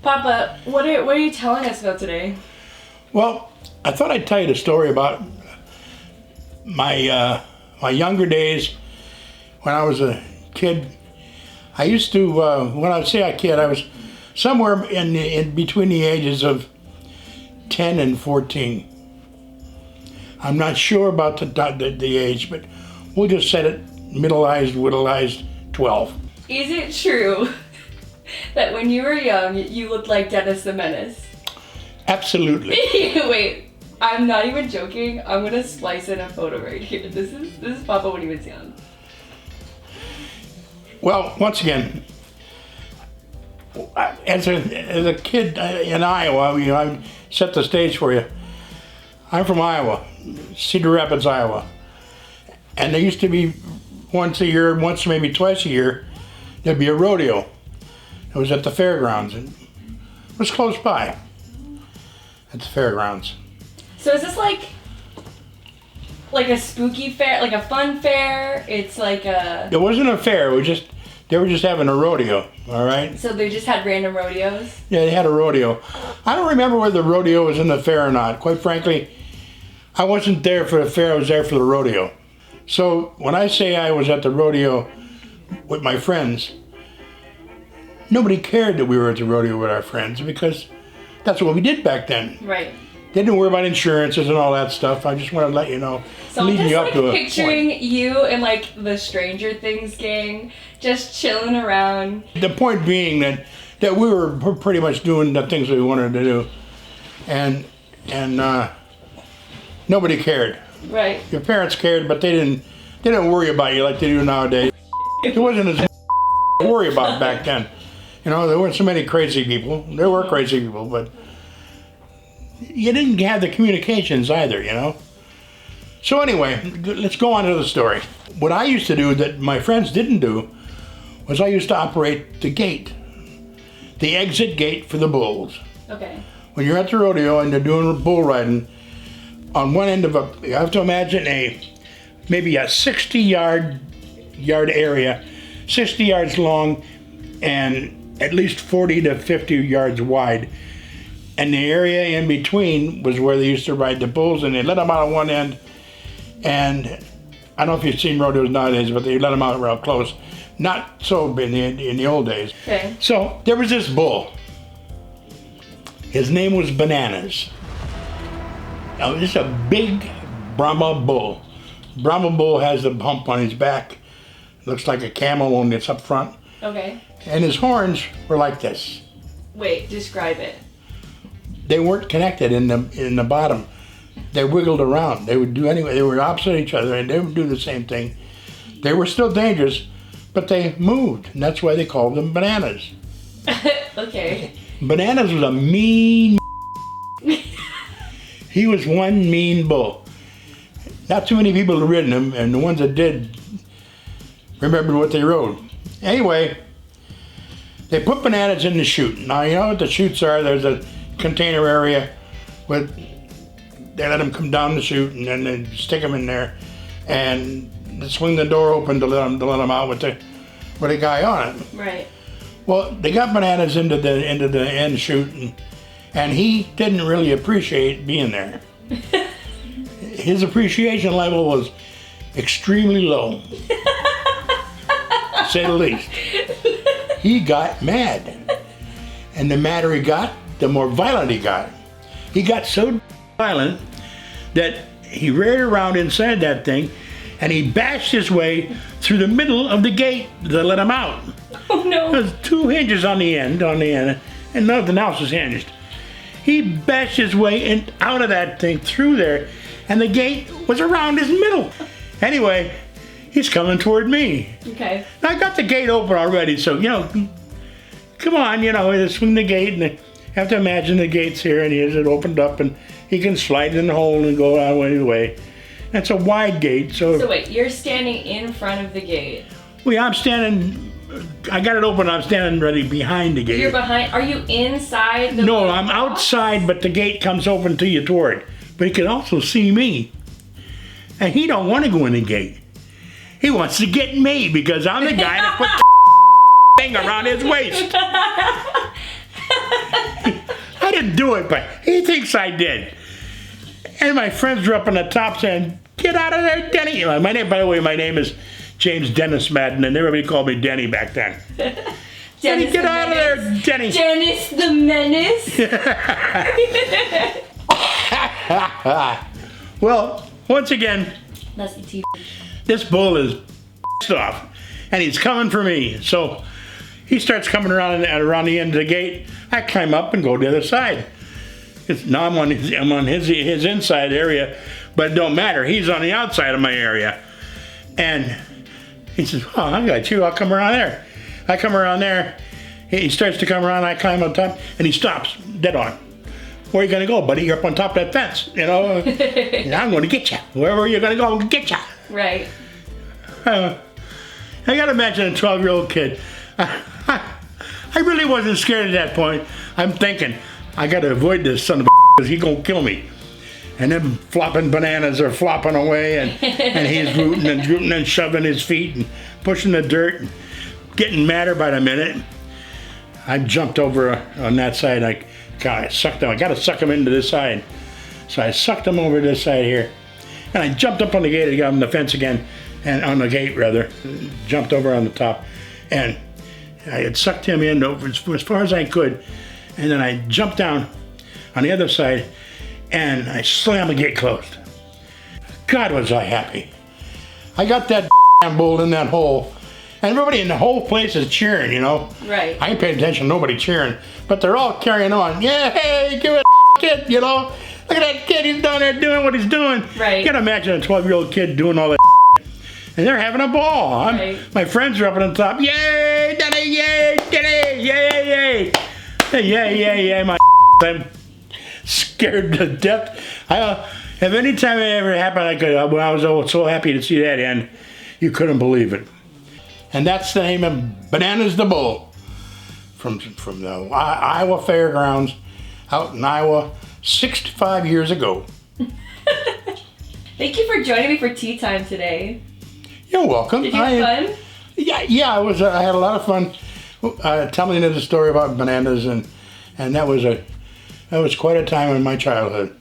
Papa, what are you telling us about today? Well, I thought I'd tell you the story about my younger days when I was a kid. I used to, when I say a kid, I was somewhere in between the ages of 10 and 14. I'm not sure about the age, but we'll just set it middle-aged, 12. Is it true that when you were young, you looked like Dennis the Menace? Absolutely. Wait, I'm not even joking. I'm gonna splice in a photo right here. This is Papa when he was young. Well, once again, as a kid in Iowa, I set the stage for you. I'm from Iowa, Cedar Rapids, Iowa. And there used to be once maybe twice a year, there'd be a rodeo. It was at the fairgrounds, and it was close by at the fairgrounds. So is this like a spooky fair, like a fun fair? It's like a... It wasn't a fair, they were just having a rodeo, all right? So they just had random rodeos? Yeah, they had a rodeo. I don't remember whether the rodeo was in the fair or not. Quite frankly, I wasn't there for the fair, I was there for the rodeo. So when I say I was at the rodeo with my friends, nobody cared that we were at the rodeo with our friends because that's what we did back then. Right. They didn't worry about insurances and all that stuff. I just want to let you know. So I'm just like to picturing you and like the Stranger Things gang just chilling around. The point being that we were pretty much doing the things that we wanted to do, and nobody cared. Right. Your parents cared, but they didn't worry about you like they do nowadays. It wasn't as to worry about back then. You know, there weren't so many crazy people. There were crazy people, but you didn't have the communications either, you know. So anyway, let's go on to the story. What I used to do that my friends didn't do was I used to operate the gate, the exit gate for the bulls. Okay. When you're at the rodeo and they're doing bull riding, on one end of you have to imagine maybe a 60-yard area, 60 yards long and at least 40 to 50 yards wide. And the area in between was where they used to ride the bulls, and they let them out on one end. And I don't know if you've seen rodeos nowadays, but they let them out real close. Not so in the old days. Okay. So there was this bull. His name was Bananas. Now this is a big Brahma bull. Brahma bull has a hump on his back. Looks like a camel when it's up front. Okay. And his horns were like this. Wait, describe it. They weren't connected in the bottom. They wiggled around. They would do anyway. They were opposite each other, and they would do the same thing. They were still dangerous, but they moved, and that's why they called them Bananas. Okay. Bananas was a mean. He was one mean bull. Not too many people had ridden him, and the ones that did remembered what they rode. Anyway, they put Bananas in the chute. Now you know what the chutes are. There's a container area with. They let him come down the chute, and then they stick him in there, and they swing the door open to let him out with a guy on it. Right. Well, they got Bananas into the end chute, and he didn't really appreciate being there. His appreciation level was extremely low, to say the least. He got mad, and the madder he got, the more violent he got. He got so violent that he reared around inside that thing and he bashed his way through the middle of the gate to let him out. Oh no. There's two hinges on the end, and nothing else is hinged. He bashed his way out of that thing through there, and the gate was around his middle. Anyway, he's coming toward me. Okay. Now, I got the gate open already, so, you know, come on, you know, swing the gate, and you have to imagine the gate's here, and he has it opened up, and he can slide in the hole and go out any way. It's a wide gate, so... So wait, you're standing in front of the gate. Well, I'm standing... I got it open, I'm standing ready behind the gate. You're behind... Are you inside the... No, I'm outside, but the gate comes open to you toward. But he can also see me. And he don't want to go in the gate. He wants to get me because I'm the guy that put the thing around his waist. do it, but he thinks I did. And my friends were up on the top saying, "Get out of there, Denny." My name, by the way, my name is James Dennis Madden, and everybody called me Denny back then. Denny, get out of there, Denny. Dennis the Menace. Well, once again, That's the TV. this bull is pissed off, and he's coming for me. So he starts coming around the end of the gate. I climb up and go to the other side. Now I'm on his inside area, but it don't matter. He's on the outside of my area. And he says, "Oh, I got you. I'll come around there." I come around there. He starts to come around. I climb on top, and he stops dead on. "Where are you going to go, buddy? You're up on top of that fence. You know, and I'm going to get you. Wherever you're going to go, I'm going to get you." Right. I got to imagine a 12-year-old kid. I really wasn't scared at that point. I'm thinking, I got to avoid this son of a because he's going to kill me. And then flopping bananas are flopping away, and he's rooting and shoving his feet and pushing the dirt and getting madder by the minute. I jumped over on that side. I sucked him. I got to suck him into this side. So I sucked him over this side here. And I jumped up on the gate, I got on the fence again, and on the gate rather, jumped over on the top. And I had sucked him in over as far as I could. And then I jumped down on the other side, and I slammed the gate closed. God, was I happy. I got that damn bull in that hole, and everybody in the whole place is cheering, you know. Right. I ain't paying attention to nobody cheering, but they're all carrying on. "Yeah, hey, give it kid, you know. Look at that kid, he's down there doing what he's doing." Right. You gotta imagine a 12-year-old kid doing all that and they're having a ball. Right. My friends are up on the top. "Yay, Denny, yay, Denny, yay, yay. Yay, my I'm scared to death. If any time it ever happened, when I was so happy to see that end, you couldn't believe it. And that's the name of Bananas the Bull from the Iowa Fairgrounds out in Iowa 65 years ago. Thank you for joining me for tea time today. You're welcome. Did you have fun? Yeah, I had a lot of fun telling you the story about bananas, and that was quite a time in my childhood.